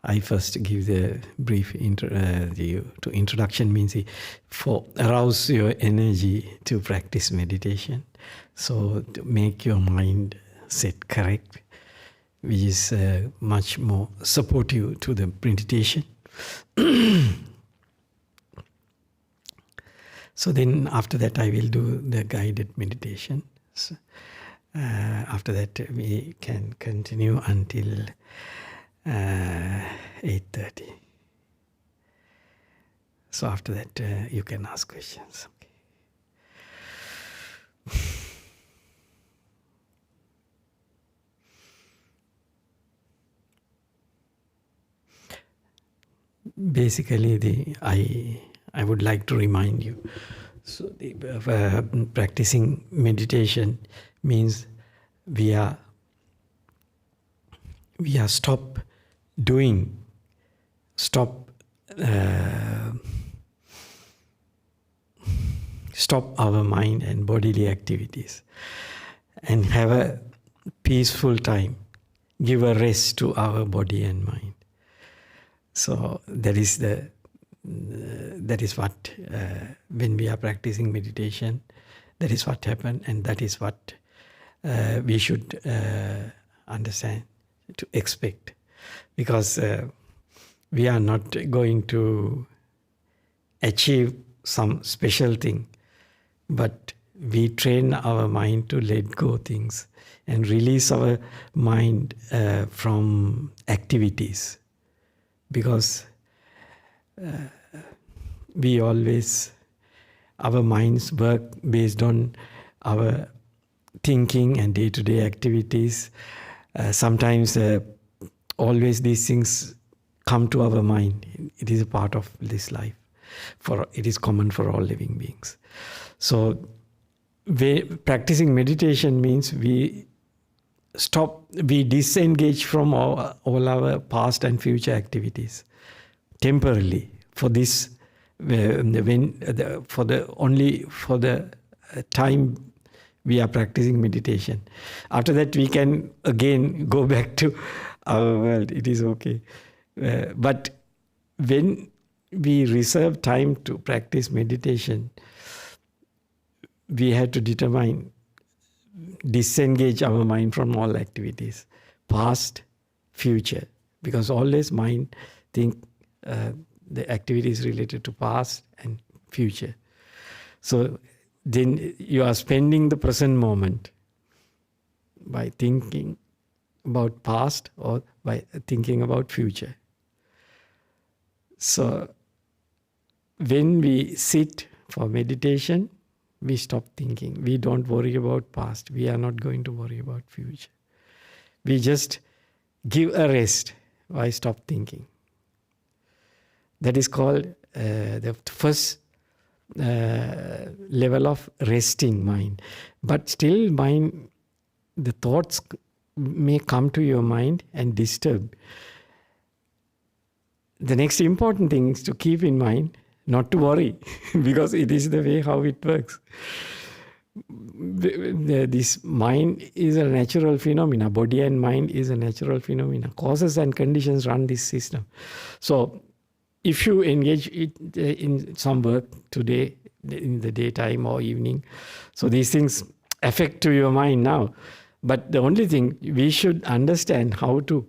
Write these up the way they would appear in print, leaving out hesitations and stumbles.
I first give the brief introduction means for arouse your energy to practice meditation. So to make your mind set correct, which is much more supportive to the meditation. So then after that I will do the guided meditation. So, after that we can continue until 8:30. So after that you can ask questions. Okay. Basically, I would like to remind you. So practicing meditation means we are stop our mind and bodily activities and have a peaceful time. Give a rest to our body and mind. So that is what when we are practicing meditation, that is what happens, and that is what we should understand, to expect, because we are not going to achieve some special thing, but we train our mind to let go things and release our mind from activities, because our minds work based on our thinking and day-to-day activities. Sometimes always these things come to our mind. It is a part of this life. It is common for all living beings. So practicing meditation means we disengage from all our past and future activities temporarily for this, for the time we are practicing meditation. After that, we can again go back to our world. It is okay. But when we reserve time to practice meditation, we have to disengage our mind from all activities, past, future, because always mind think the activities related to past and future. So then you are spending the present moment by thinking about past or by thinking about future. So when we sit for meditation, we stop thinking. We don't worry about past. We are not going to worry about future. We just give a rest by stop thinking. That is called the first level of resting mind. But still mind, the thoughts may come to your mind and disturb. The next important thing is to keep in mind not to worry, because it is the way how it works. This mind is a natural phenomena. Body and mind is a natural phenomena. Causes and conditions run this system. So if you engage in some work today, in the daytime or evening, so these things affect to your mind now. But the only thing, we should understand how to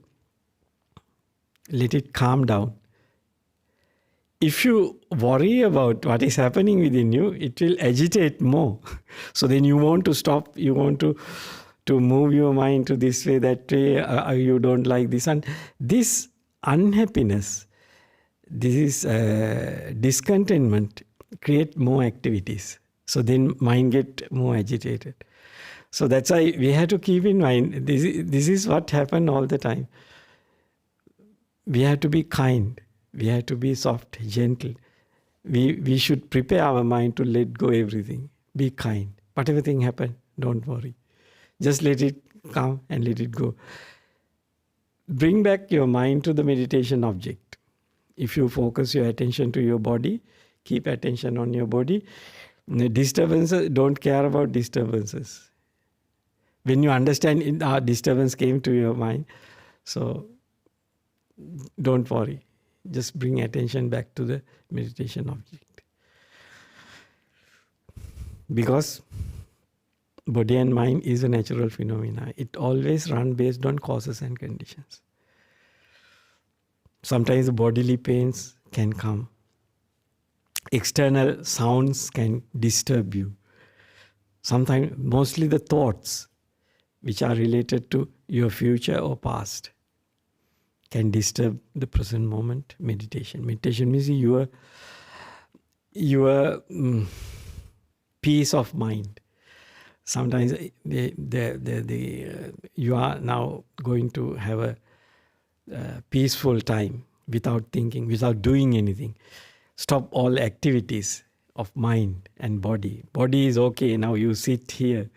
let it calm down. If you worry about what is happening within you, it will agitate more. So then you want to stop, you want to move your mind to this way, that way, you don't like this. And this unhappiness, this discontentment create more activities. So then mind get more agitated. So that's why we have to keep in mind, this is what happened all the time. We have to be kind. We have to be soft, gentle. We should prepare our mind to let go everything. Be kind. Whatever thing happen, don't worry. Just let it come and let it go. Bring back your mind to the meditation object. If you focus your attention to your body, keep attention on your body. Disturbances, don't care about disturbances. When you understand disturbance came to your mind, so don't worry. Just bring attention back to the meditation object. Because body and mind is a natural phenomena. It always runs based on causes and conditions. Sometimes the bodily pains can come. External sounds can disturb you. Sometimes, mostly the thoughts which are related to your future or past can disturb the present moment meditation. Meditation means your peace of mind. Sometimes you are now going to have a peaceful time without thinking, without doing anything. Stop all activities of mind and body. Body is okay, now you sit here,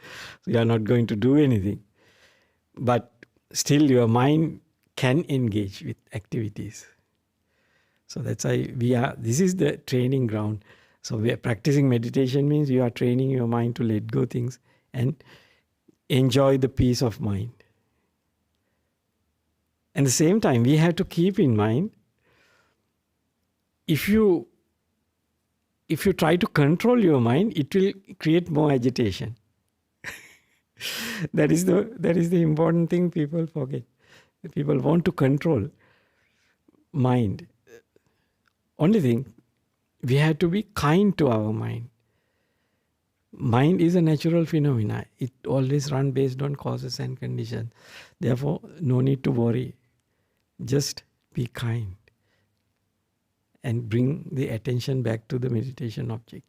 so you are not going to do anything. But still your mind can engage with activities. So that's why this is the training ground. So we are practicing meditation means you are training your mind to let go things and enjoy the peace of mind. At the same time, we have to keep in mind, if you try to control your mind, it will create more agitation. That is the important thing people forget. People want to control mind. Only thing, we have to be kind to our mind. Mind is a natural phenomena. It always runs based on causes and conditions. Therefore, no need to worry. Just be kind and bring the attention back to the meditation object.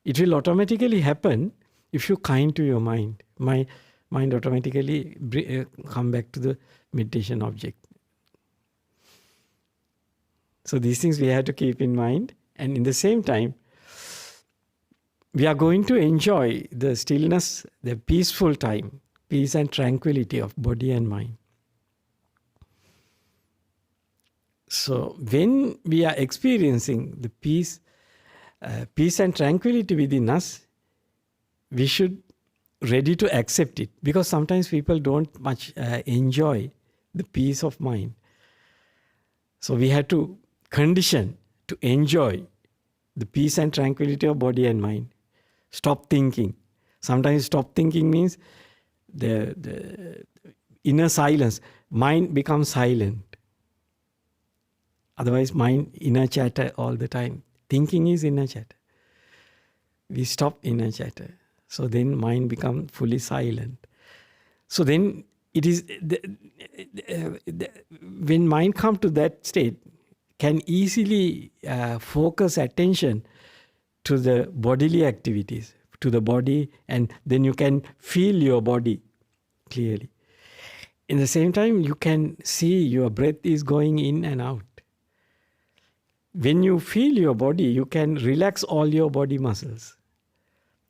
It will automatically happen if you're kind to your mind. My mind automatically come back to the meditation object. So these things we have to keep in mind, and in the same time, we are going to enjoy the stillness, the peaceful time, peace and tranquility of body and mind. So when we are experiencing the peace and tranquility within us, we should ready to accept it, because sometimes people don't much enjoy the peace of mind. So we have to condition to enjoy the peace and tranquility of body and mind. Stop thinking. Sometimes stop thinking means the inner silence. Mind becomes silent. Otherwise, mind inner chatter all the time. Thinking is inner chatter. We stop inner chatter. So then mind becomes fully silent. So then it is, when mind comes to that state, can easily focus attention to the bodily activities, to the body, and then you can feel your body clearly. In the same time, you can see your breath is going in and out. When you feel your body, you can relax all your body muscles.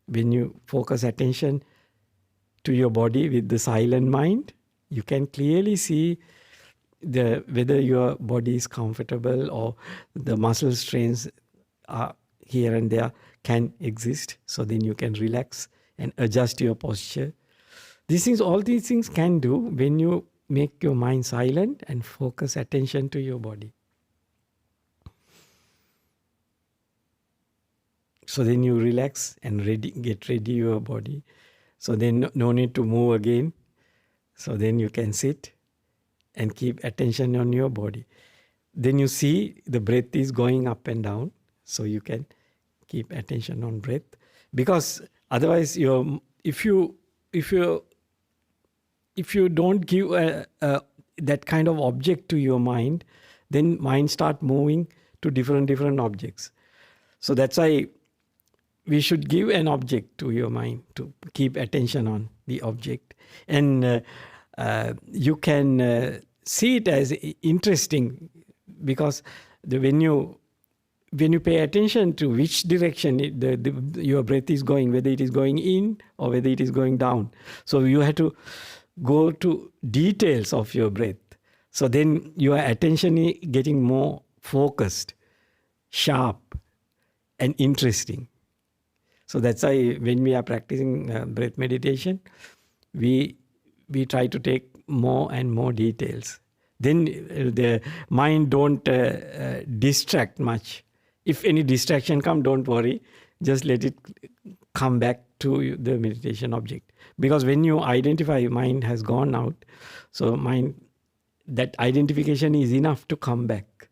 When you focus attention to your body with the silent mind, you can clearly see whether your body is comfortable or the muscle strains are here and there can exist. So then you can relax and adjust your posture. All these things can do when you make your mind silent and focus attention to your body. So then you relax and get ready your body. So then no need to move again. So then you can sit and keep attention on your body. Then you see the breath is going up and down. So you can keep attention on breath. Because otherwise, if you don't give that kind of object to your mind, then mind start moving to different objects. So that's why we should give an object to your mind to keep attention on the object. And you can see it as interesting, because when you pay attention to which direction your breath is going, whether it is going in or whether it is going down. So you have to go to details of your breath. So then your attention is getting more focused, sharp, and interesting. So that's why when we are practicing breath meditation, we try to take more and more details. Then the mind don't distract much. If any distraction come, don't worry. Just let it come back to the meditation object. Because when you identify, mind has gone out. So mind, that identification is enough to come back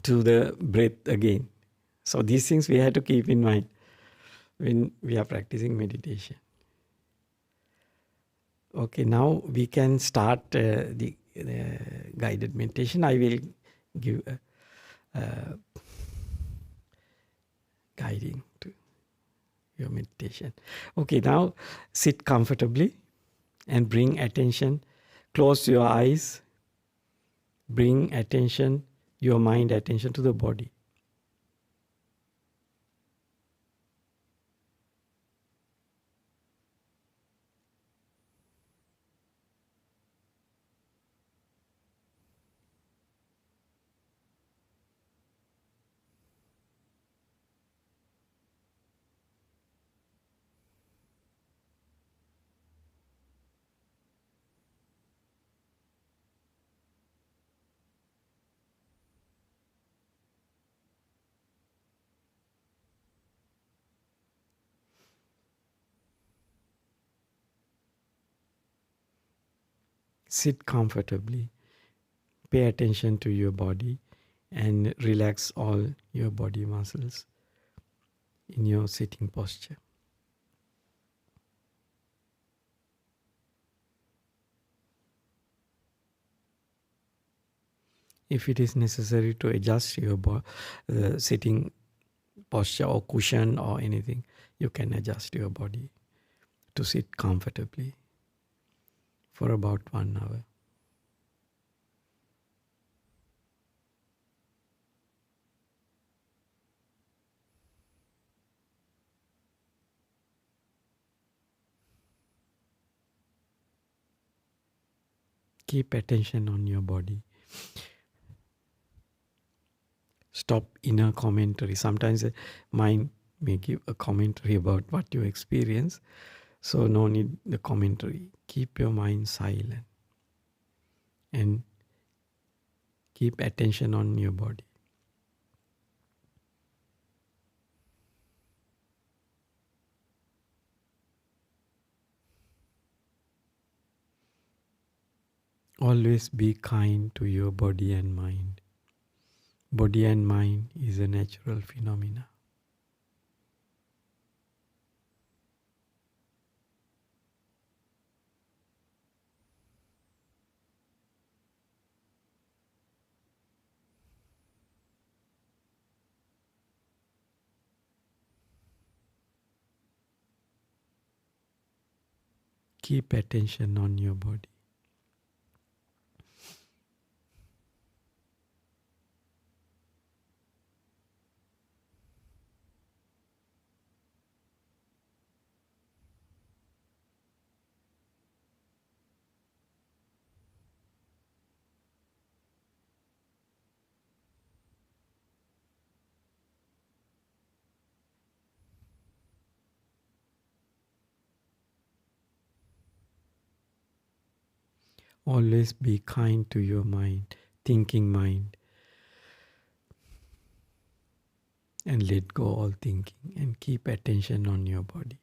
to the breath again. So these things we have to keep in mind when we are practicing meditation. Okay, now we can start the guided meditation. I will give guiding to your meditation. Okay, now sit comfortably and bring attention. Close your eyes. Bring attention, your mind attention to the body. Sit comfortably. Pay attention to your body and relax all your body muscles in your sitting posture. If it is necessary to adjust your sitting posture or cushion or anything, you can adjust your body to sit comfortably for about 1 hour. Keep attention on your body. Stop inner commentary. Sometimes the mind may give a commentary about what you experience. So no need the commentary. Keep your mind silent and keep attention on your body. Always be kind to your body and mind. Body and mind is a natural phenomena. Keep attention on your body. Always be kind to your mind, thinking mind. And let go all thinking and keep attention on your body.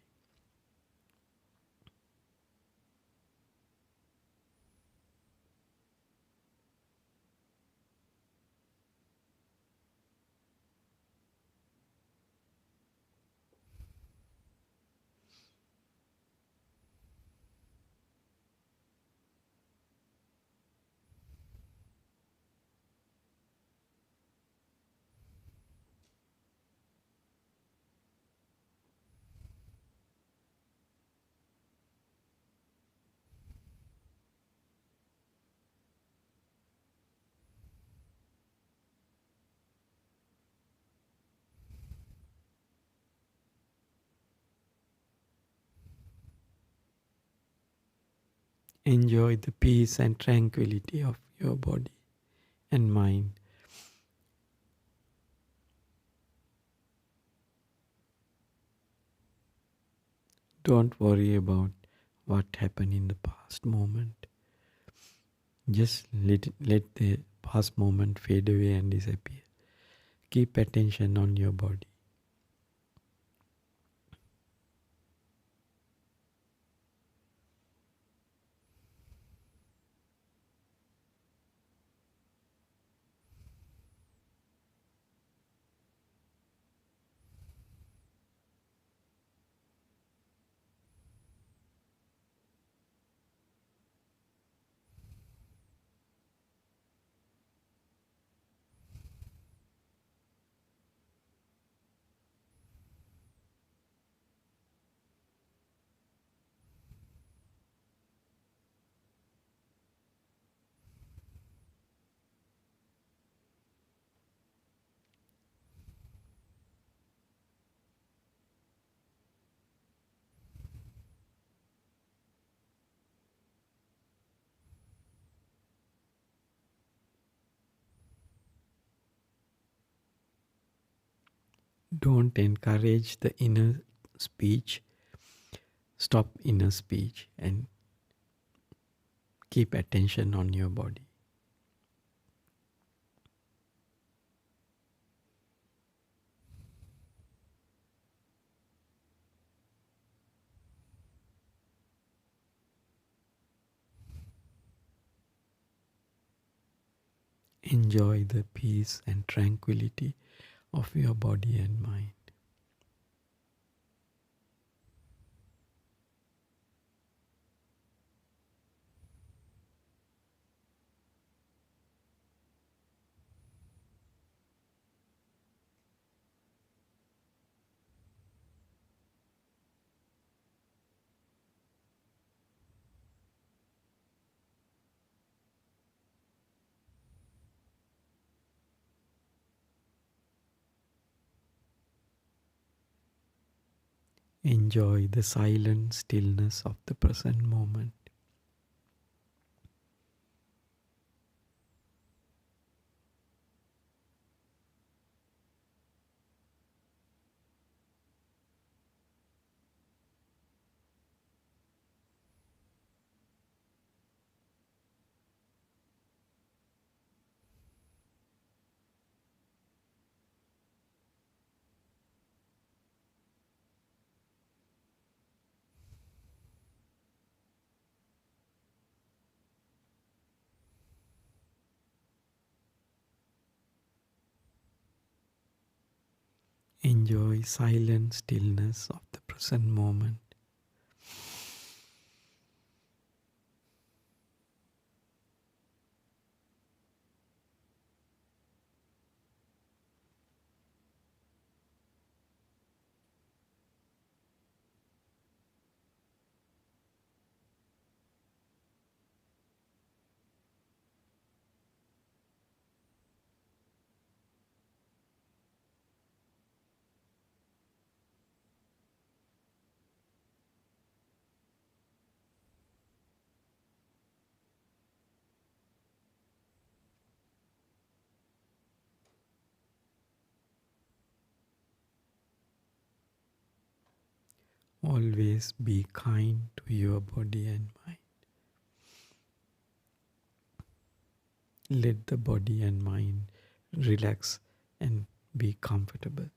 Enjoy the peace and tranquility of your body and mind. Don't worry about what happened in the past moment. Just let the past moment fade away and disappear. Keep attention on your body. Don't encourage the inner speech. Stop inner speech and keep attention on your body. Enjoy the peace and tranquility of your body and mind. Enjoy the silent stillness of the present moment. Enjoy silent stillness of the present moment. Always be kind to your body and mind. Let the body and mind relax and be comfortable.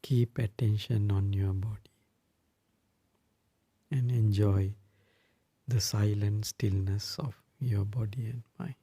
Keep attention on your body and enjoy the silent stillness of your body and mind.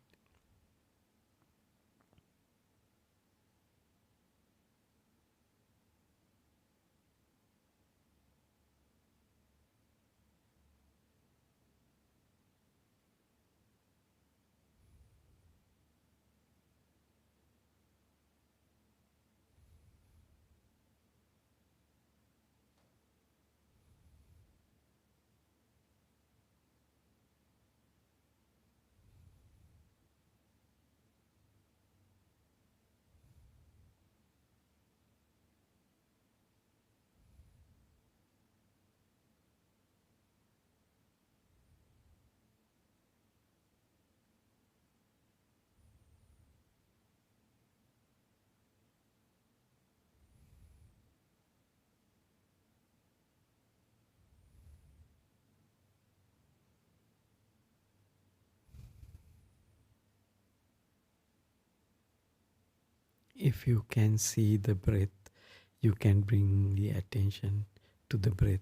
If you can see the breath, you can bring the attention to the breath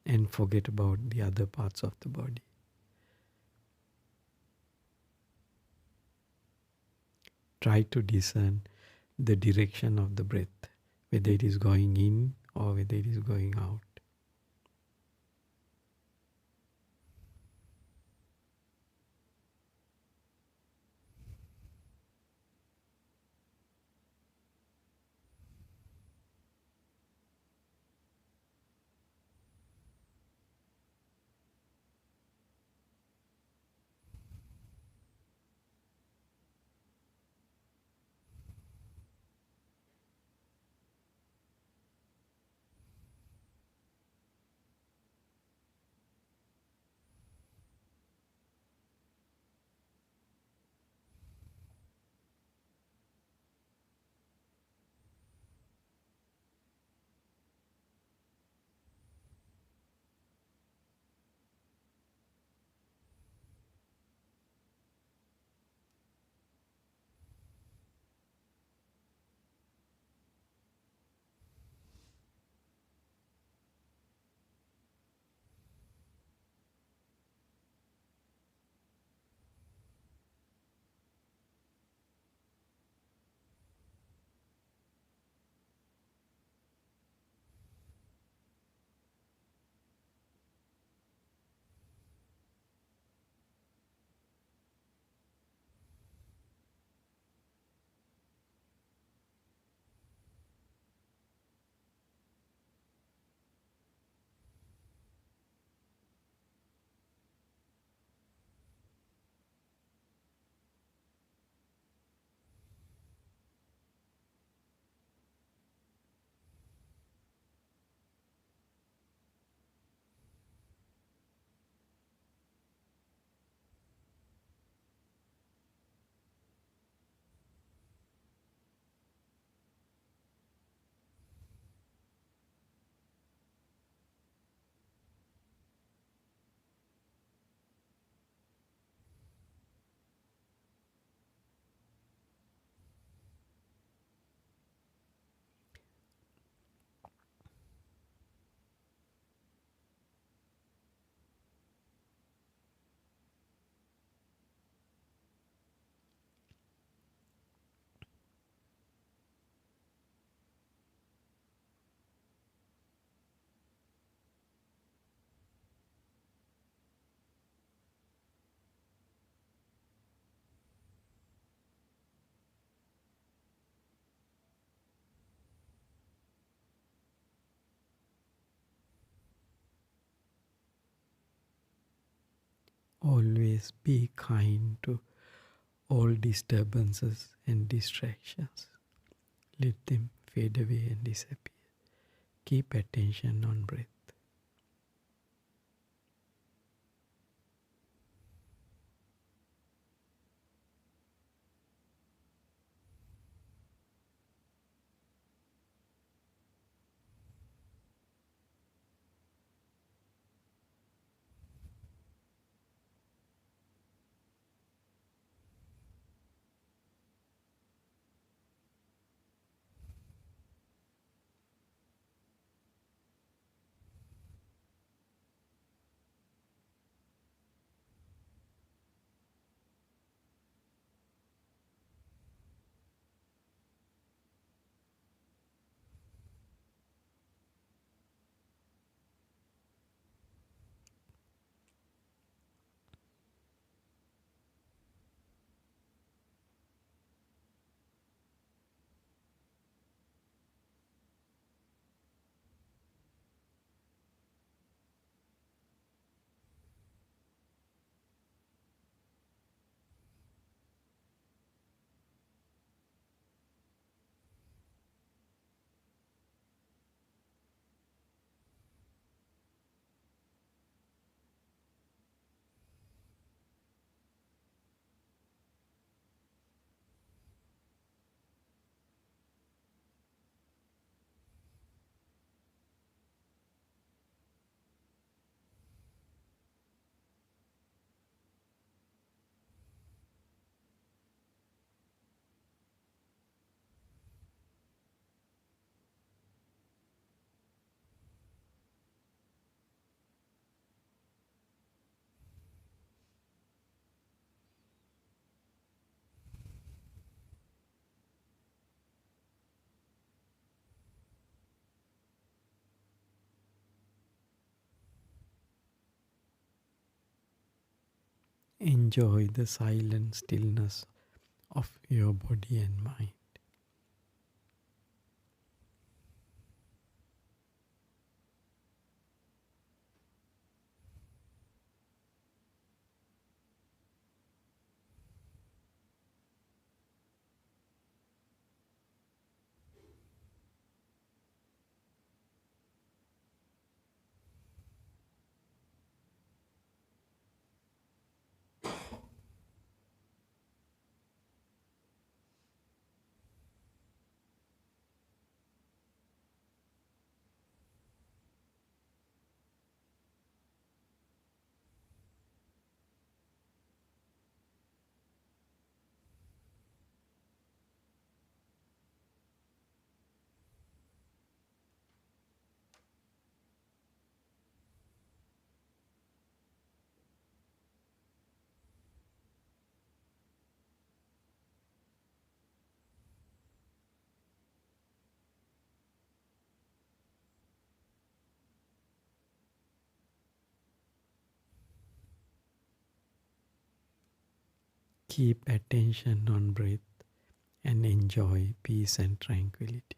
and forget about the other parts of the body. Try to discern the direction of the breath, whether it is going in or whether it is going out. Always be kind to all disturbances and distractions. Let them fade away and disappear. Keep attention on breath. Enjoy the silent stillness of your body and mind. Keep attention on breath and enjoy peace and tranquility.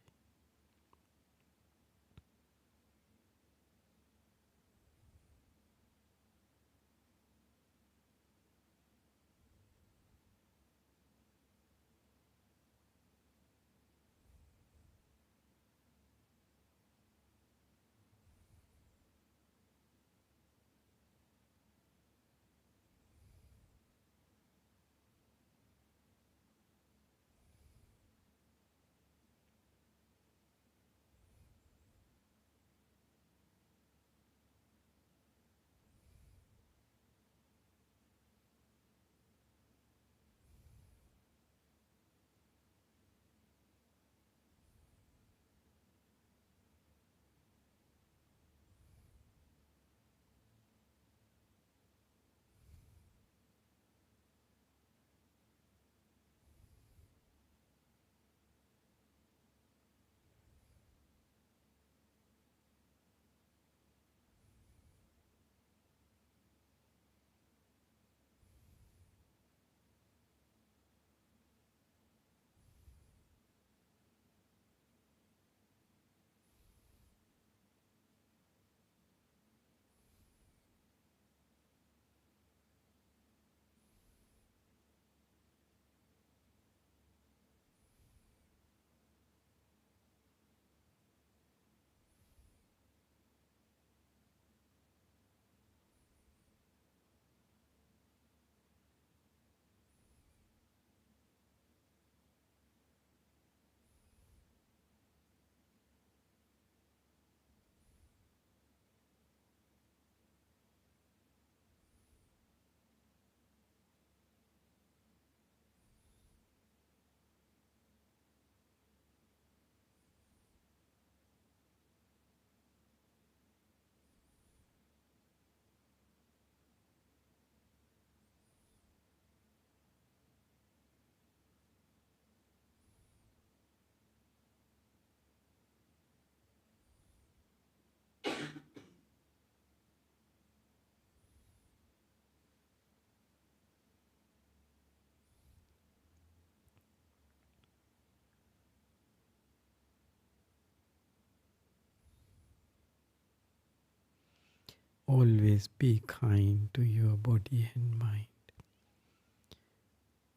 Always be kind to your body and mind.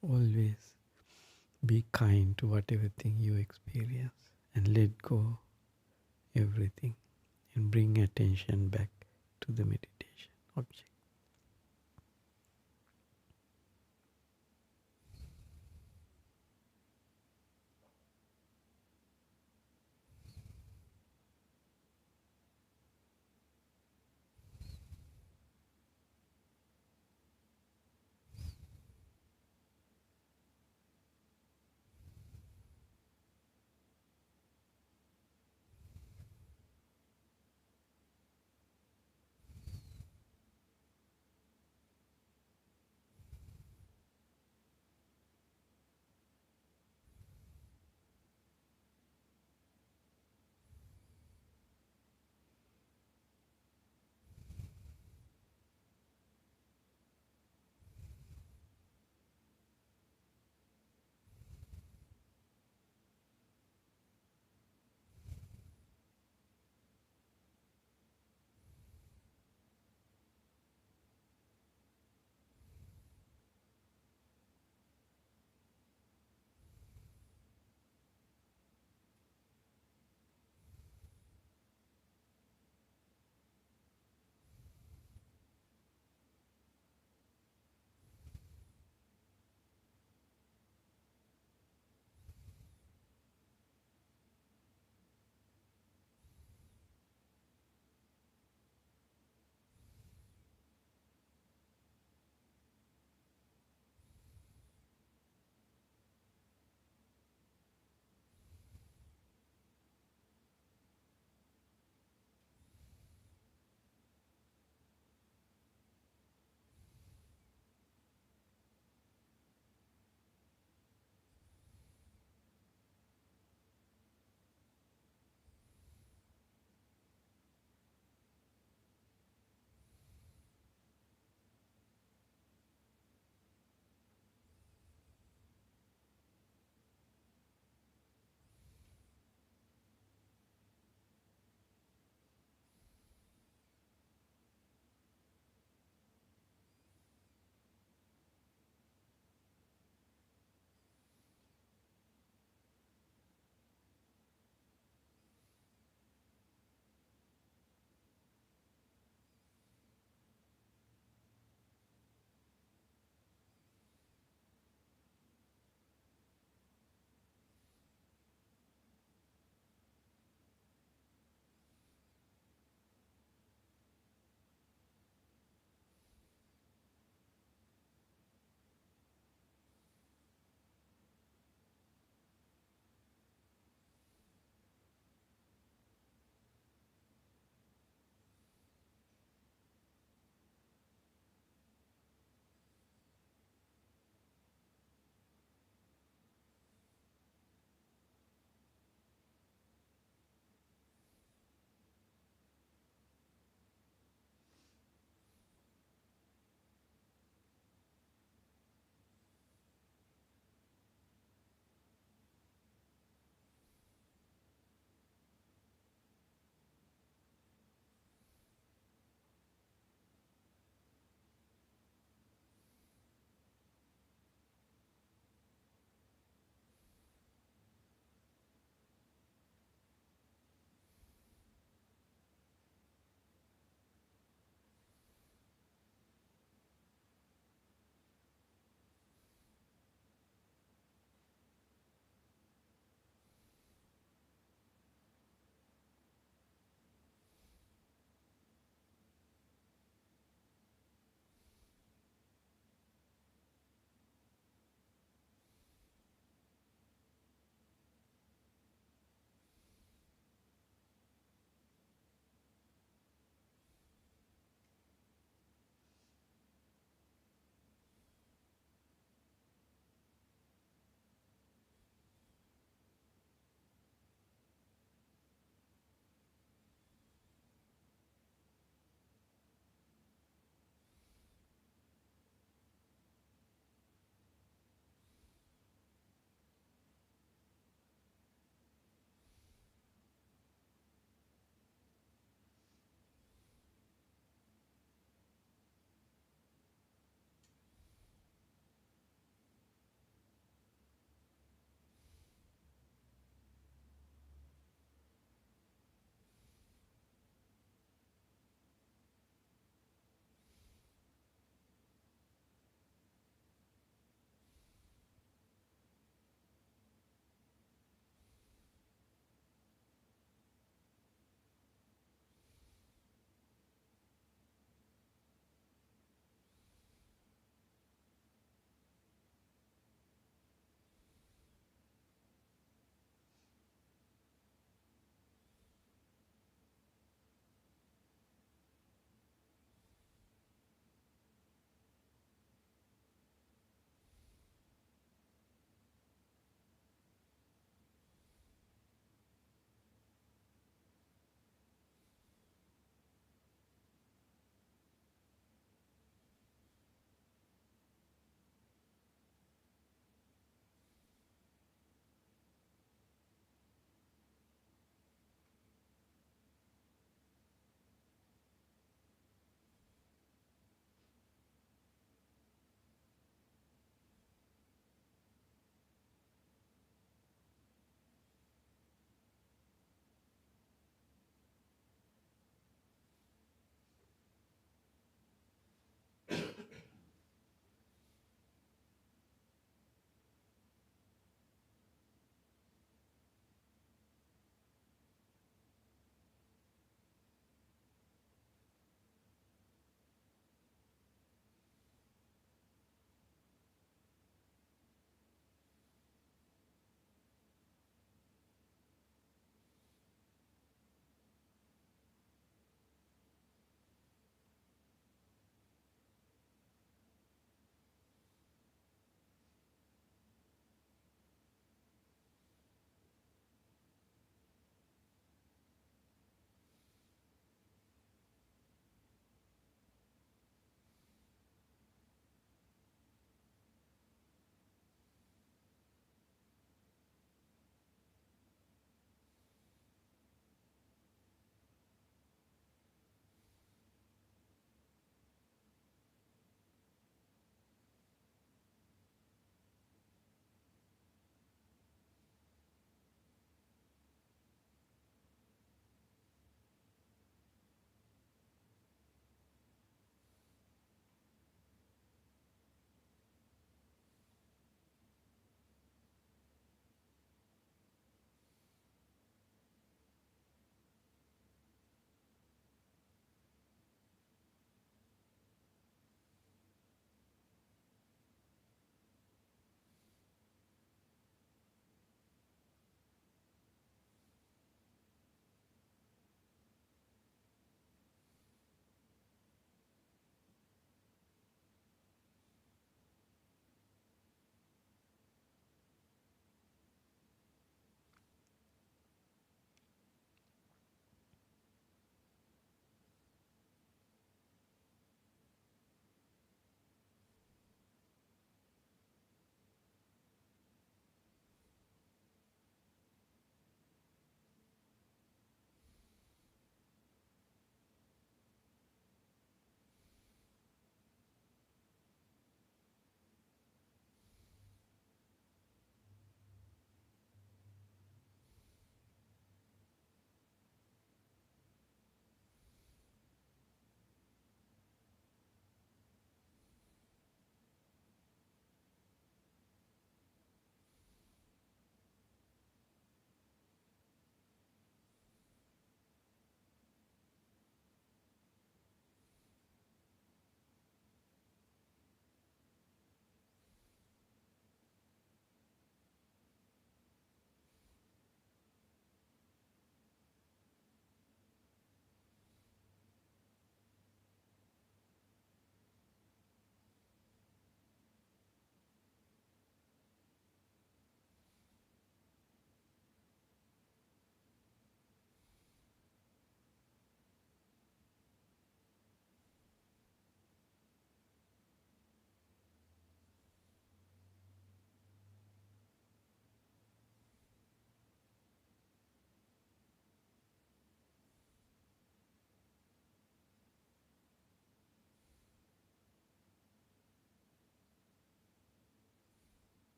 Always be kind to whatever thing you experience and let go everything and bring attention back to the meditation object.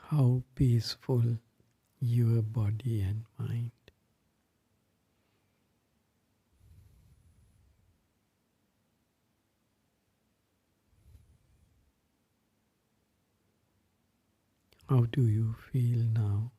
how peaceful your body and mind. How do you feel now?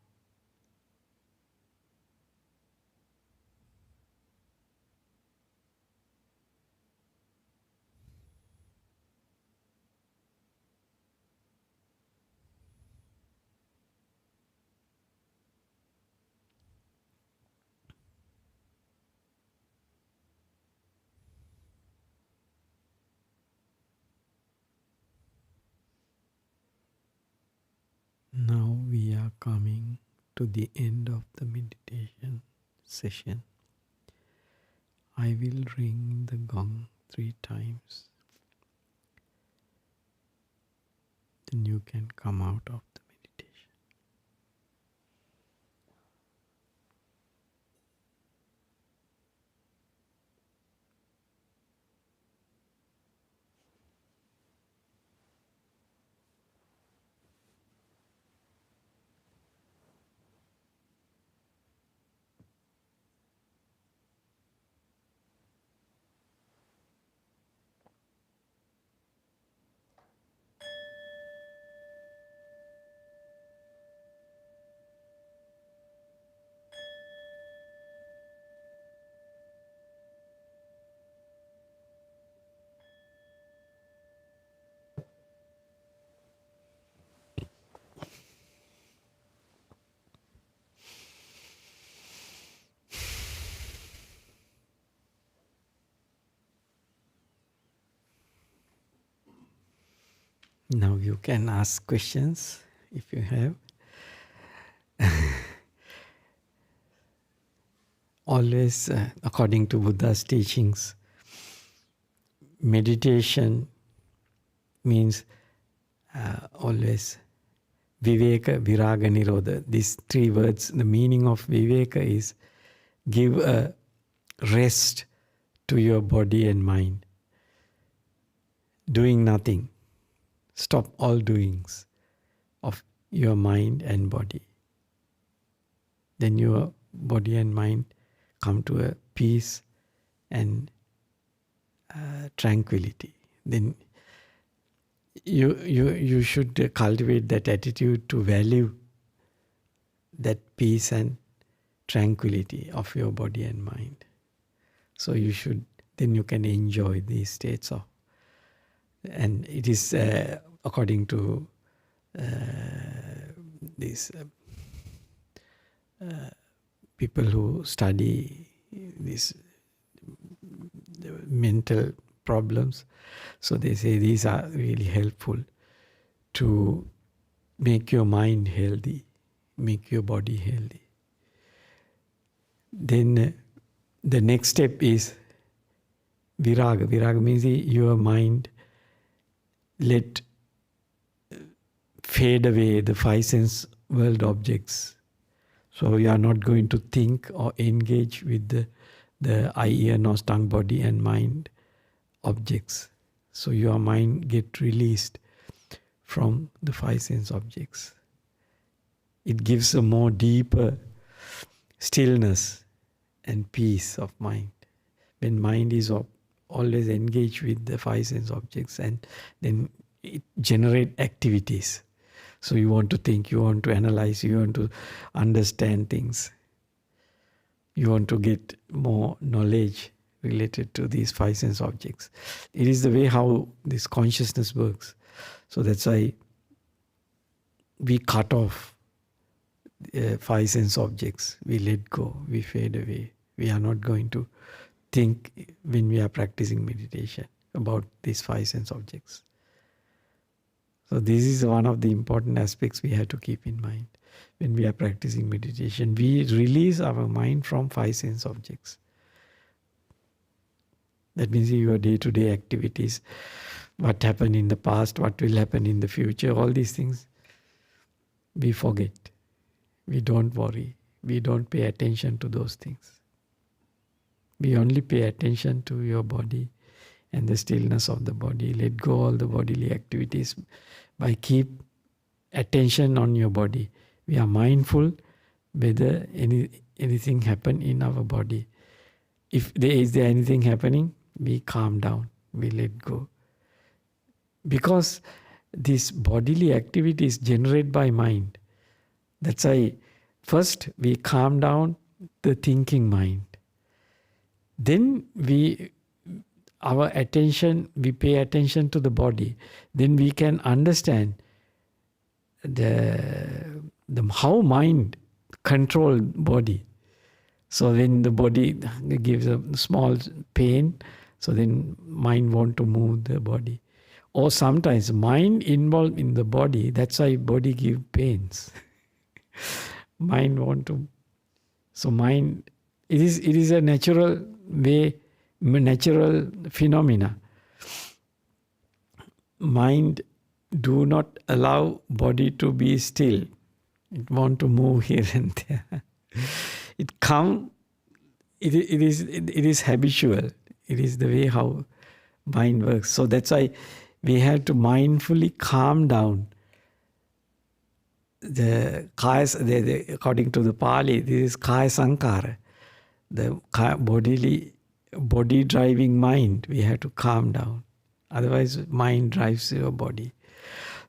Now we are coming to the end of the meditation session. I will ring the gong 3 times. Then you can come out of the meditation. Now you can ask questions if you have. Always, according to Buddha's teachings, meditation means always viveka, viraga, nirodha. These 3 words, the meaning of viveka is give a rest to your body and mind. Doing nothing. Stop all doings of your mind and body. Then your body and mind come to a peace and tranquility. Then you should cultivate that attitude to value that peace and tranquility of your body and mind. So then you can enjoy these states of, and it is according to these people who study these mental problems. So they say these are really helpful to make your mind healthy, make your body healthy. Then the next step is viraga. Viraga means your mind let fade away the 5 sense world objects. So you are not going to think or engage with the eye, ear, nose, tongue, body and mind objects. So your mind get released from the 5 sense objects. It gives a more deeper stillness and peace of mind. When mind is always engaged with the 5 sense objects, and then it generates activities. So you want to think, you want to analyze, you want to understand things. You want to get more knowledge related to these 5 sense objects. It is the way how this consciousness works. So that's why we cut off 5 sense objects. We let go, we fade away. We are not going to think when we are practicing meditation about these 5 sense objects. So this is one of the important aspects we have to keep in mind. When we are practicing meditation, we release our mind from 5 sense objects. That means your day-to-day activities, what happened in the past, what will happen in the future, all these things, we forget. We don't worry. We don't pay attention to those things. We only pay attention to your body and the stillness of the body. Let go all the bodily activities by keep attention on your body. We are mindful whether anything happen in our body. If there is anything happening, we calm down, we let go. Because this bodily activity is generated by mind. That's why first we calm down the thinking mind. Then our attention, we pay attention to the body. Then we can understand how mind control body. So when the body gives a small pain, so then mind want to move the body. Or sometimes mind involved in the body, that's why body give pains. Mind want to. So mind, it is a natural way, natural phenomena. Mind do not allow body to be still. It want to move here and there. It is habitual. It is the way how mind works. So that's why we have to mindfully calm down. According to the Pali, this is kaya sankara, the body driving mind. We have to calm down. Otherwise, mind drives your body.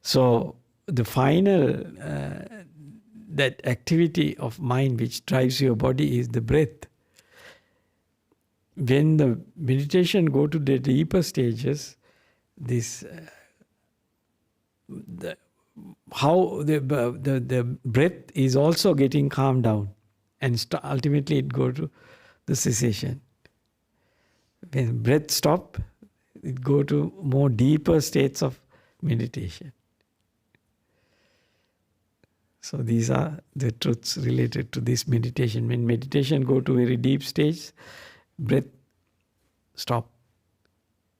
So the final that activity of mind which drives your body is the breath. When the meditation go to the deeper stages, this the breath is also getting calmed down, and ultimately it go to the cessation. When breath stop, it go to more deeper states of meditation. So these are the truths related to this meditation. When meditation go to very deep stage, breath stop.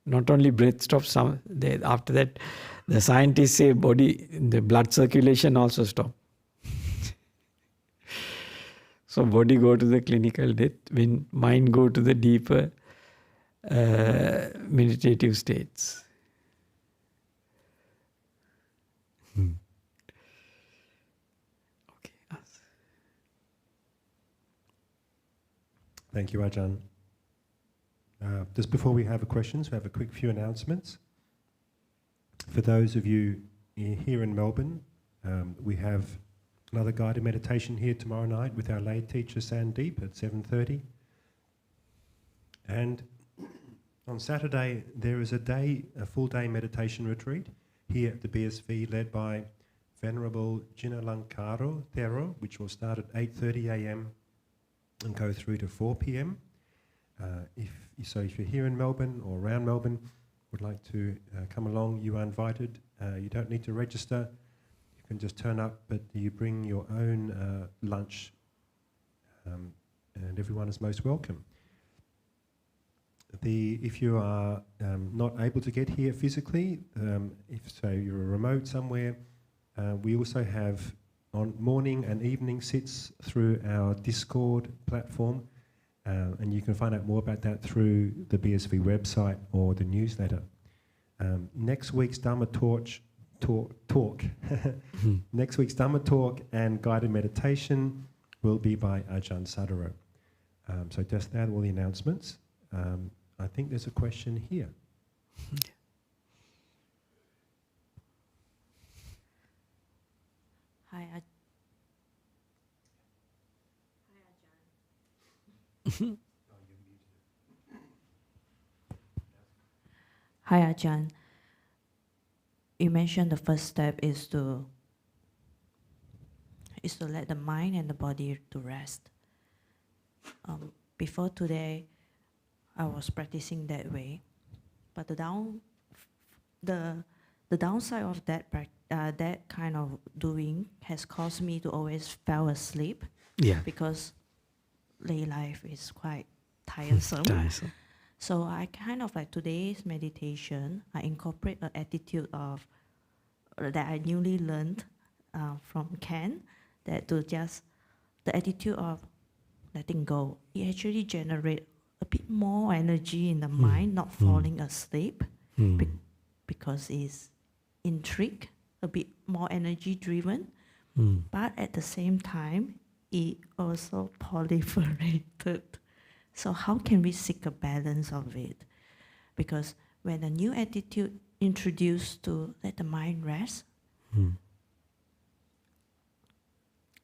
Not only breath stops, after that, the scientists say the blood circulation also stop. So body go to the clinical death when mind go to the deeper meditative states. Okay. Thank you, Ajahn. Just before we have questions, we have a quick few announcements. For those of you here in Melbourne, we have another guided meditation here tomorrow night with our lay teacher Sandeep at 7:30. And on Saturday there is a full day meditation retreat here at the BSV led by Venerable Jinalankaro Thero, which will start at 8:30 a.m. and go through to 4 p.m. If you're here in Melbourne or around Melbourne, would like to come along, you are invited. You don't need to register. You can just turn up, but you bring your own lunch, and everyone is most welcome. If you are not able to get here physically, if you're remote somewhere, we also have on morning and evening sits through our Discord platform. And you can find out more about that through the BSV website or the newsletter. Next week's Dhamma talk. Next week's Dhamma talk and guided meditation will be by Ajahn Sadharo. So just that, all the announcements. I think there's a question here. Hi, Hi, Ajahn. You mentioned the first step is to let the mind and the body to rest. Before today, I was practicing that way, but the downside of that kind of doing has caused me to always fall asleep. Yeah. Because lay life is quite tiresome. So I kind of like today's meditation, I incorporate an attitude of that I newly learned from Ken, that to just the attitude of letting go. It actually generates a bit more energy in the mind, not falling asleep, because it's intrigued a bit more energy driven, but at the same time, it also proliferated. So how can we seek a balance of it? Because when a new attitude introduced to let the mind rest,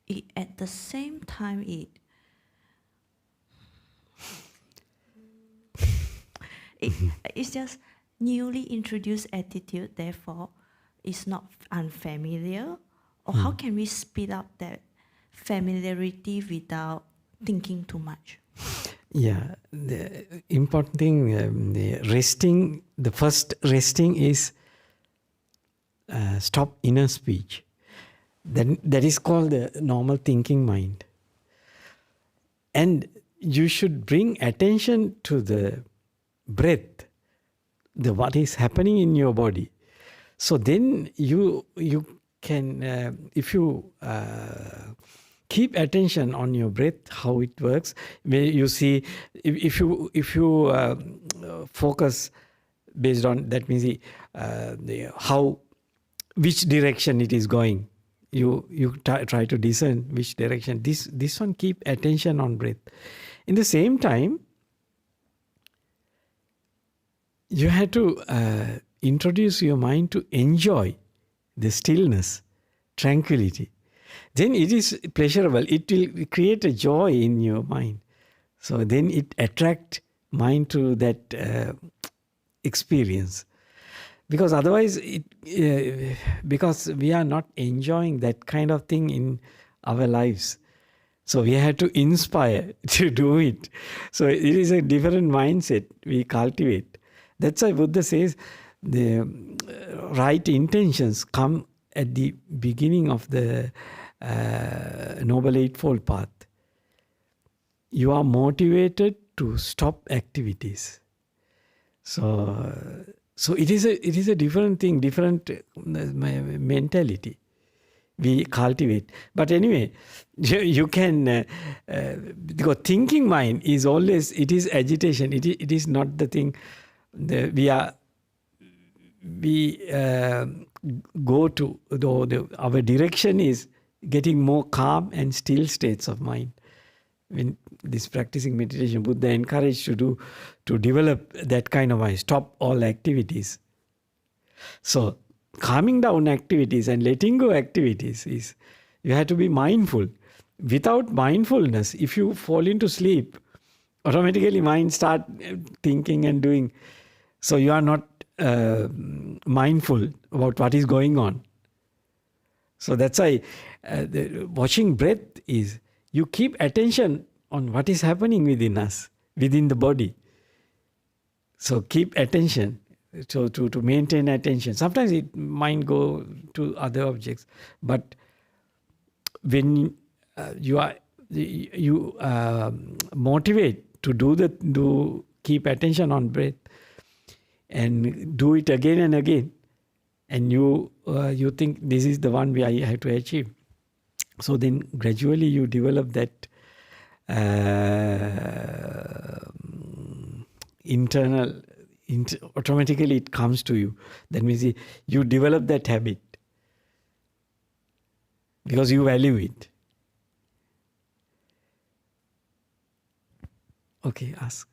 it, at the same time, it's just newly introduced attitude, therefore it's not unfamiliar. Or how can we speed up that familiarity without thinking too much? Yeah, the important thing, the first resting is stop inner speech. That is called the normal thinking mind. And you should bring attention to the breath, what is happening in your body. So then you can, if you keep attention on your breath, how it works. You see, if you focus based on that means which direction it is going. You try to discern which direction. This one, keep attention on breath. In the same time, you have to introduce your mind to enjoy the stillness, tranquility. Then it is pleasurable. It will create a joy in your mind. So then it attracts mind to that experience. Because otherwise, because we are not enjoying that kind of thing in our lives. So we have to inspire to do it. So it is a different mindset we cultivate. That's why Buddha says the right intentions come at the beginning of the Noble Eightfold Path. You are motivated to stop activities. So it is a different thing, different mentality we cultivate. But anyway, you can, because thinking mind is always, it is agitation. It is not the thing. We go to, our direction is getting more calm and still states of mind. When this practicing meditation, Buddha encouraged to develop that kind of mind, stop all activities. So calming down activities and letting go activities is, you have to be mindful. Without mindfulness, if you fall into sleep, automatically mind start thinking and doing. So you are not mindful about what is going on. So that's why watching breath is, you keep attention on what is happening within us, within the body. So keep attention. So to maintain attention. Sometimes it might go to other objects, but when you motivate to keep attention on breath and do it again and again, and you think this is the one I have to achieve. So then gradually you develop that automatically it comes to you. That means you develop that habit because you value it. Okay, ask.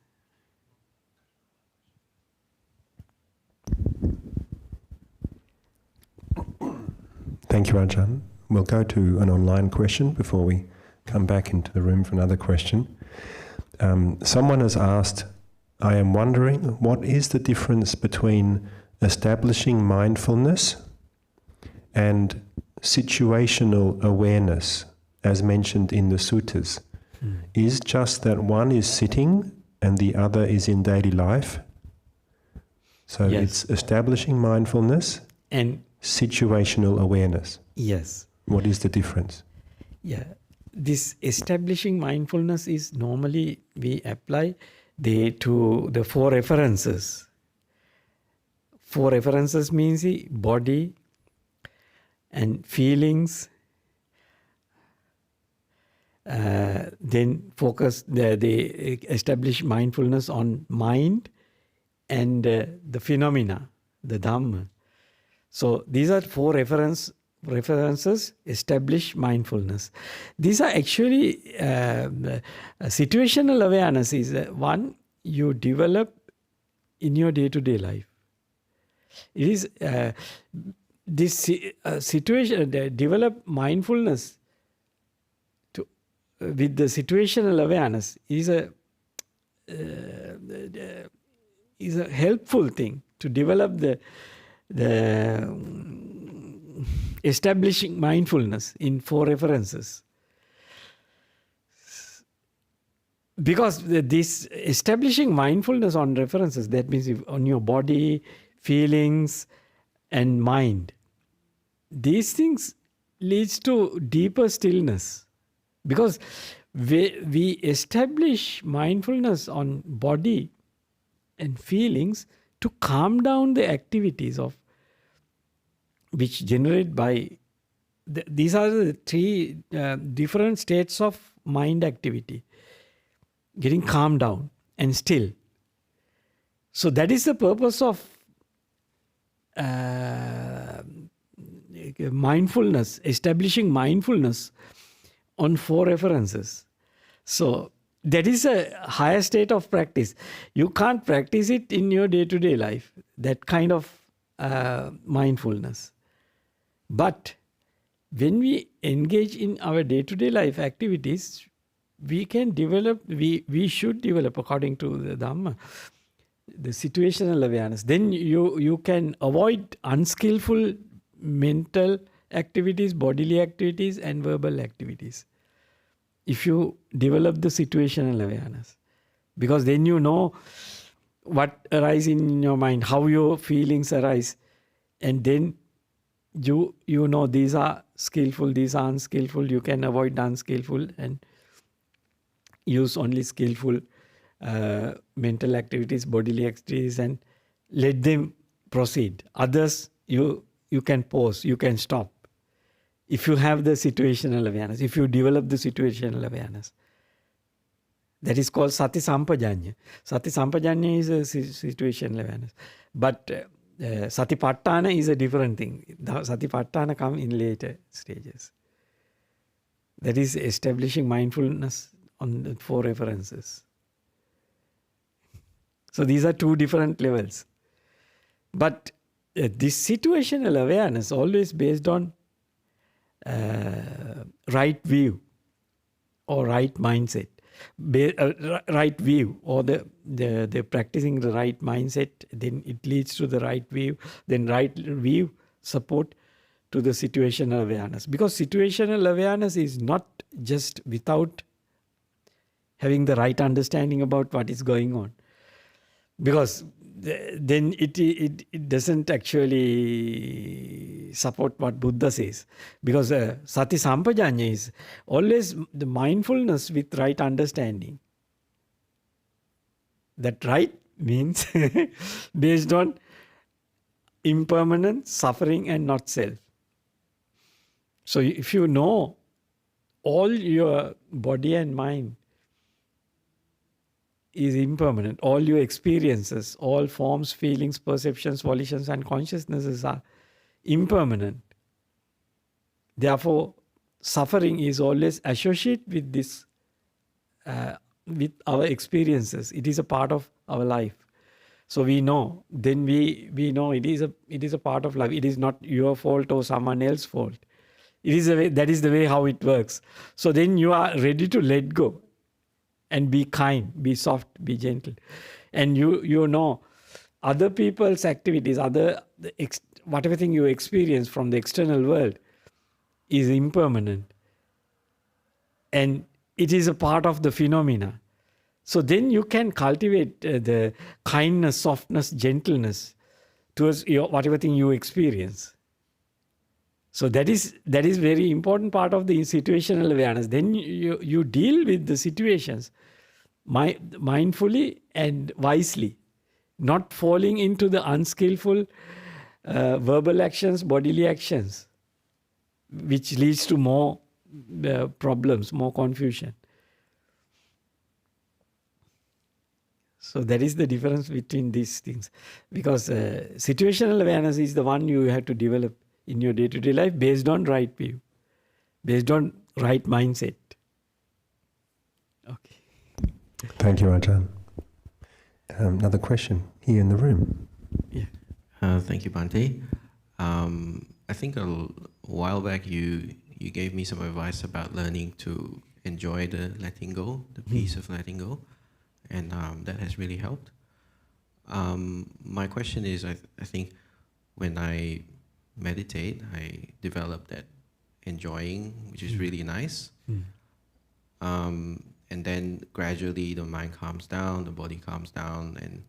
Thank you, Ajahn. We'll go to an online question before we come back into the room for another question. Someone has asked, I am wondering, what is the difference between establishing mindfulness and situational awareness, as mentioned in the suttas? Is just that one is sitting and the other is in daily life? So yes. It's establishing mindfulness and situational awareness. Yes. What is the difference? Yeah. This establishing mindfulness is normally we apply to the four references. Four references means the body and feelings. Then focus, they establish mindfulness on mind and the phenomena, the Dhamma. So these are four references establish mindfulness. These are actually situational awareness is one you develop in your day-to-day life. It is this situation develop mindfulness to with the situational awareness is a helpful thing to develop the establishing mindfulness in four references. Because this establishing mindfulness on references, that means on your body, feelings, and mind, these things leads to deeper stillness. Because we establish mindfulness on body and feelings to calm down the activities of which generate by these are the three different states of mind activity, getting calmed down and still. So that is the purpose of mindfulness, establishing mindfulness on four references. So that is a higher state of practice. You can't practice it in your day-to-day life, that kind of mindfulness. But when we engage in our day-to-day life activities, we can develop, we should develop, according to the Dhamma, the situational awareness. Then you can avoid unskillful mental activities, bodily activities, and verbal activities, if you develop the situational awareness. Because then you know what arises in your mind, how your feelings arise, and then you know these are skillful, these are unskillful. You can avoid unskillful and use only skillful mental activities, bodily activities, and let them proceed. Others you can pause, you can stop. If you have the situational awareness, if you develop the situational awareness, that is called sati sampajanya. Sati sampajanya is a situational awareness. But satipatthana is a different thing. The satipatthana come in later stages. That is establishing mindfulness on the four references. So these are two different levels. But this situational awareness always based on right view or right mindset. Right view, or the practicing the right mindset, then it leads to the right view. Then right view support to the situational awareness. Because situational awareness is not just without having the right understanding about what is going on. Because then it doesn't actually support what Buddha says. Because sati sampajanya is always the mindfulness with right understanding. That right means based on impermanence, suffering, and not self. So if you know all your body and mind is impermanent, all your experiences, all forms, feelings, perceptions, volitions, and consciousnesses are impermanent. Therefore, suffering is always associated with this, with our experiences. It is a part of our life. So we know, then we know it is a part of life. It is not your fault or someone else's fault. It is a way, that is the way how it works. So then you are ready to let go and be kind, be soft, be gentle. And you know other people's activities, whatever thing you experience from the external world is impermanent. And it is a part of the phenomena. So then you can cultivate the kindness, softness, gentleness towards whatever thing you experience. So that is very important part of the situational awareness. Then you deal with the situations mindfully and wisely, not falling into the unskillful verbal actions, bodily actions, which leads to more problems, more confusion. So that is the difference between these things. Because situational awareness is the one you have to develop in your day-to-day life based on right view, based on right mindset. Okay. Thank you, Ajahn. Another question here in the room. Yeah. Thank you, Bhante. I think a while back you gave me some advice about learning to enjoy the letting go, the peace of letting go, and that has really helped. My question is, I think when I meditate, I develop that enjoying, which is really nice. And then gradually the mind calms down, the body calms down, and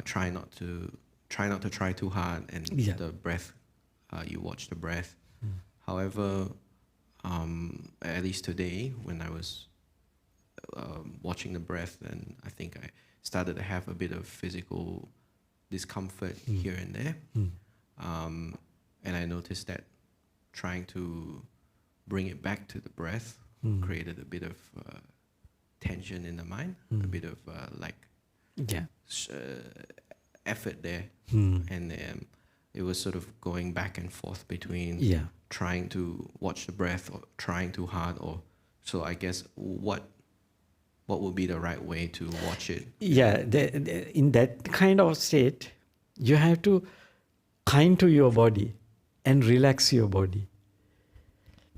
try not to try too hard, and the breath, you watch the breath. However, at least today, when I was watching the breath, and I think I started to have a bit of physical discomfort here and there. And I noticed that trying to bring it back to the breath created a bit of tension in the mind, a bit of effort there. And it was sort of going back and forth between trying to watch the breath or trying too hard. Or so I guess what would be the right way to watch it? Yeah, in that kind of state, you have to kind to your body and relax your body.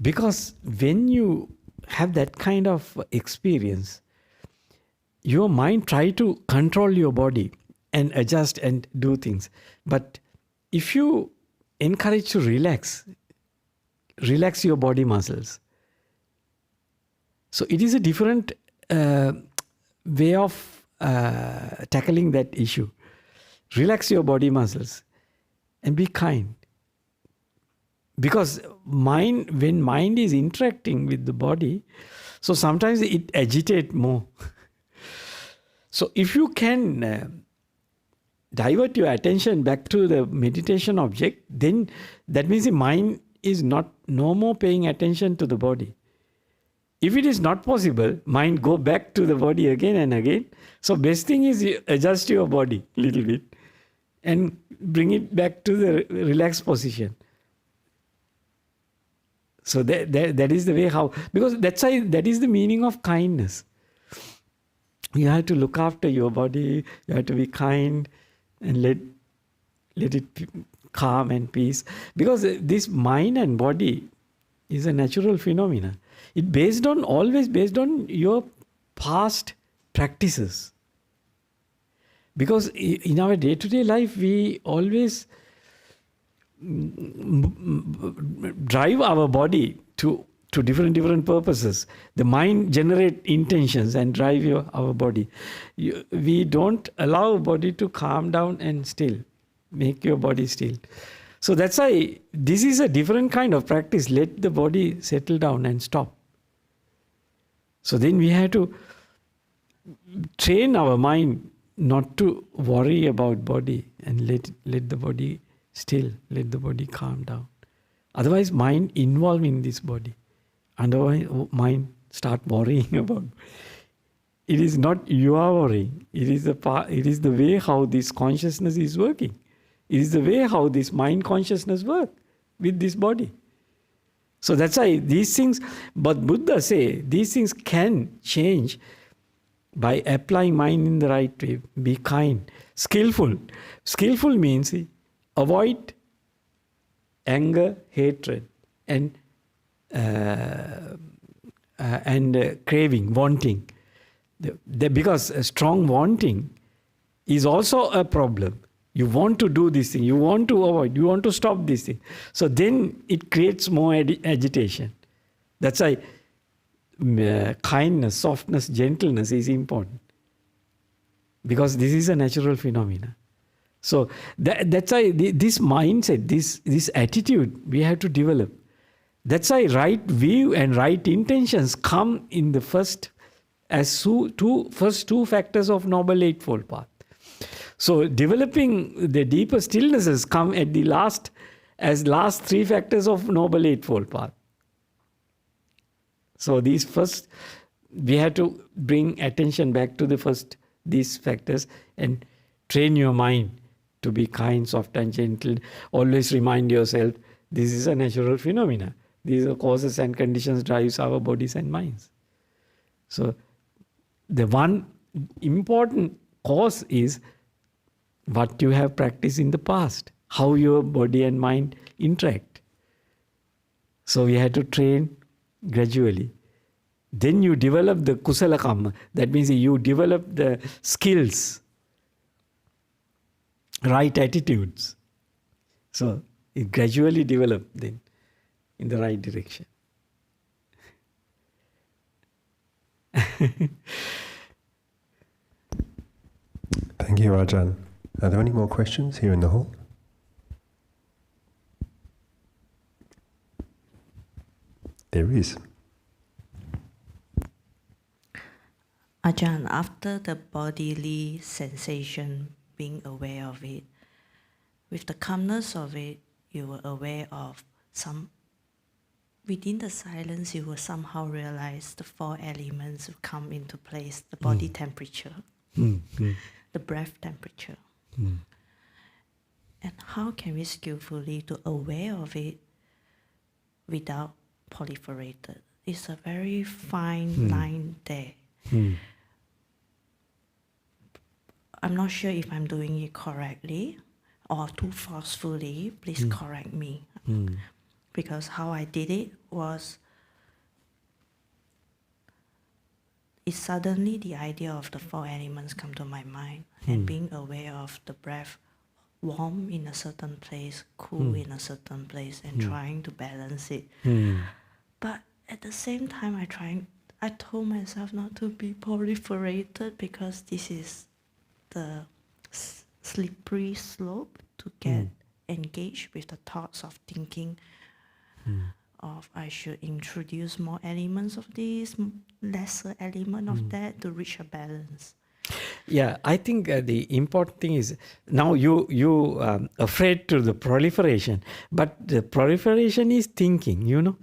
Because when you have that kind of experience, your mind try to control your body and adjust and do things. But if you encourage to relax your body muscles. So it is a different way of tackling that issue. Relax your body muscles and be kind. Because when mind is interacting with the body, so sometimes it agitates more. So if you can divert your attention back to the meditation object, then that means the mind is no more paying attention to the body. If it is not possible, mind go back to the body again and again. So best thing is you adjust your body a little bit and bring it back to the relaxed position. So that is the way how, because that is the meaning of kindness. You have to look after your body, you have to be kind and let it calm and peace. Because this mind and body is a natural phenomena. It always based on your past practices. Because in our day-to-day life, we always drive our body to different purposes. The mind generate intentions and drive our body. We don't allow body to calm down and still, make your body still. So that's why this is a different kind of practice. Let the body settle down and stop. So then we have to train our mind not to worry about body and let the body still, let the body calm down. Otherwise, mind involved in this body. Otherwise, mind start worrying about. It is not you are worrying. It is the way how this consciousness is working. It is the way how this mind consciousness works with this body. So that's why these things, but Buddha say, these things can change by applying mind in the right way. Be kind, skillful. Skillful means avoid anger, hatred, and craving, wanting. Because a strong wanting is also a problem. You want to do this thing, you want to avoid, you want to stop this thing. So then it creates more agitation. That's why kindness, softness, gentleness is important. Because this is a natural phenomena. So that's why this mindset, this attitude we have to develop. That's why right view and right intentions come in the first two factors of Noble Eightfold Path. So developing the deeper stillnesses come at the last three factors of Noble Eightfold Path. So these first, we have to bring attention back to the first these factors and train your mind to be kind, soft and gentle. Always remind yourself, this is a natural phenomena. These are causes and conditions drives our bodies and minds. So the one important cause is what you have practiced in the past, how your body and mind interact. So we had to train gradually. Then you develop the kusala karma. That means you develop the skills, right attitudes. So it gradually develop then in the right direction. Thank you, Ajahn. Are there any more questions here in the hall? There is. Ajahn, after the bodily sensation, being aware of it, with the calmness of it, you were aware of some, within the silence, you will somehow realize the four elements will come into place, the body temperature, the breath temperature. And how can we skillfully to aware of it without proliferated? It's a very fine line there. I'm not sure if I'm doing it correctly or too forcefully. Please correct me. Because how I did it was, it's suddenly the idea of the four elements come to my mind, and being aware of the breath, warm in a certain place, cool in a certain place, and trying to balance it. But at the same time, I told myself not to be proliferated, because this is the slippery slope to get engaged with the thoughts of thinking of I should introduce more elements of this, lesser element of that, to reach a balance. Yeah, I think the important thing is, now you afraid to the proliferation, but the proliferation is thinking, you know.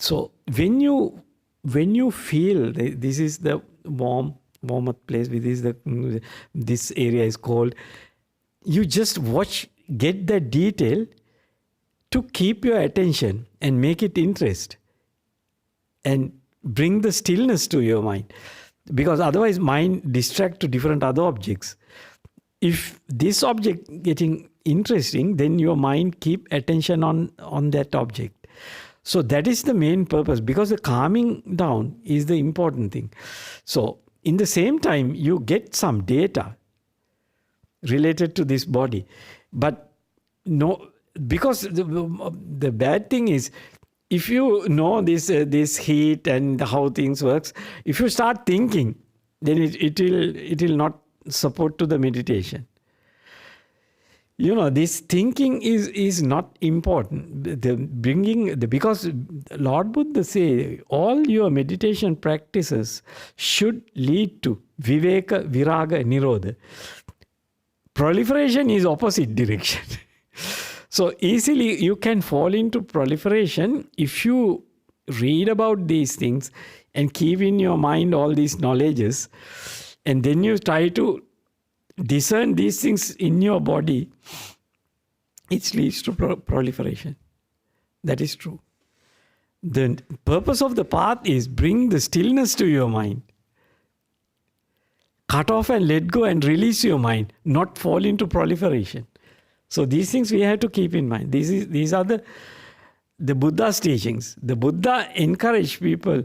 So when you feel this is the warmer place, this area is cold, you just watch, get the detail to keep your attention and make it interest and bring the stillness to your mind, because otherwise mind distract to different other objects. If this object getting interesting, then your mind keep attention on that object. So that is the main purpose, because the calming down is the important thing. So in the same time, you get some data related to this body, but no, because the bad thing is, if you know this heat and how things works, if you start thinking, then it will not support to the meditation. You know, this thinking is not important. Because Lord Buddha say all your meditation practices should lead to viveka, viraga, nirodha. Proliferation is opposite direction. So easily you can fall into proliferation if you read about these things and keep in your mind all these knowledges, and then you try to discern these things in your body. It leads to proliferation. That is true. The purpose of the path is bring the stillness to your mind. Cut off and let go and release your mind, not fall into proliferation. So these things we have to keep in mind. These are the Buddha's teachings. The Buddha encouraged people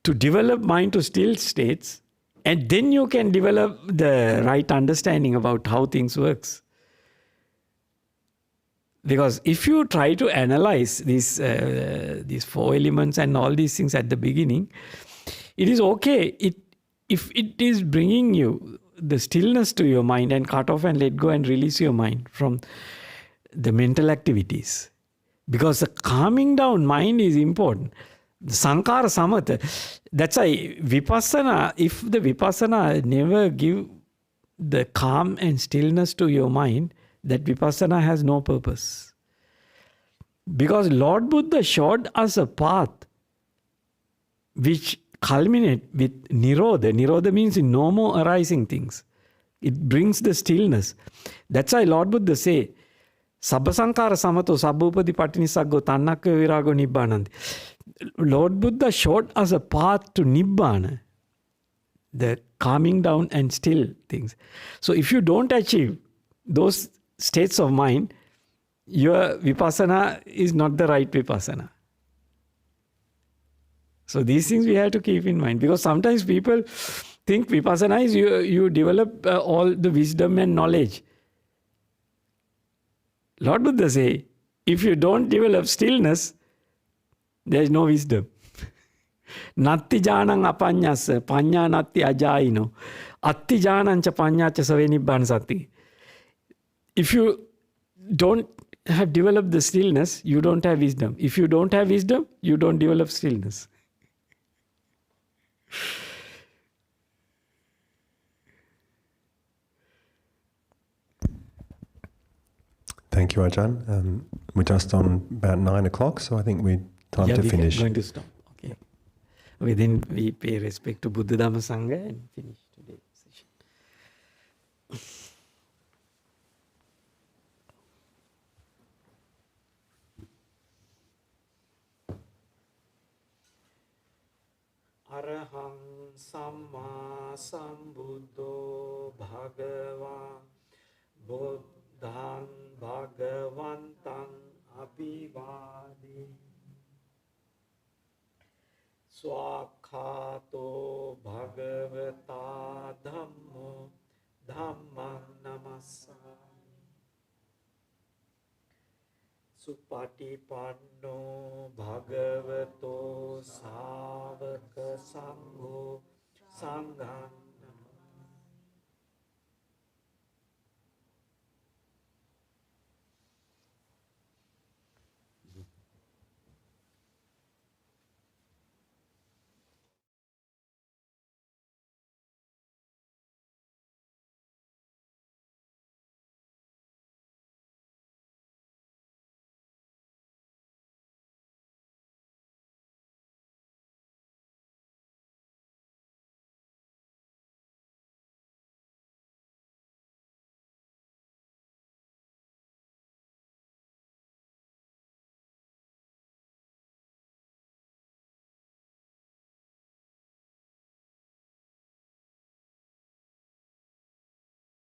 to develop mind to still states, and then you can develop the right understanding about how things works. Because if you try to analyze these four elements and all these things at the beginning, it is okay if it is bringing you the stillness to your mind and cut off and let go and release your mind from the mental activities. Because the calming down mind is important. Sankara samatha. That's why vipassana, if the vipassana never give the calm and stillness to your mind, that vipassana has no purpose. Because Lord Buddha showed us a path which culminate with nirodha. Nirodha means no more arising things. It brings the stillness. That's why Lord Buddha say, Sabba sankara samato sabbupadi patinissaggo tannakka virago nibbananti. Lord Buddha showed us a path to nibbana, the calming down and still things. So if you don't achieve those states of mind, your vipassana is not the right vipassana. So these things we have to keep in mind, because sometimes people think vipassana is you develop all the wisdom and knowledge. Lord Buddha say, if you don't develop stillness, there is no wisdom. Natti janang apanyasa, panya natti ajaino, atti janancha panyacha save nibbana sati. If you don't have developed the stillness, you don't have wisdom. If you don't have wisdom, you don't develop stillness. Thank you, Ajahn. We're just on about 9 o'clock, so I think we're time to finish. Going to stop. Okay. Okay, then we pay respect to Buddha Dhamma Sangha and finish today's session. Arahang Samma Sambuddho Bhagava Buddhang Bhagavantang Abhivadi Swakhato Bhagavata Dhammo Dhammang Namassami Supatipanno Bhagavato Savaka Sangho Sanghang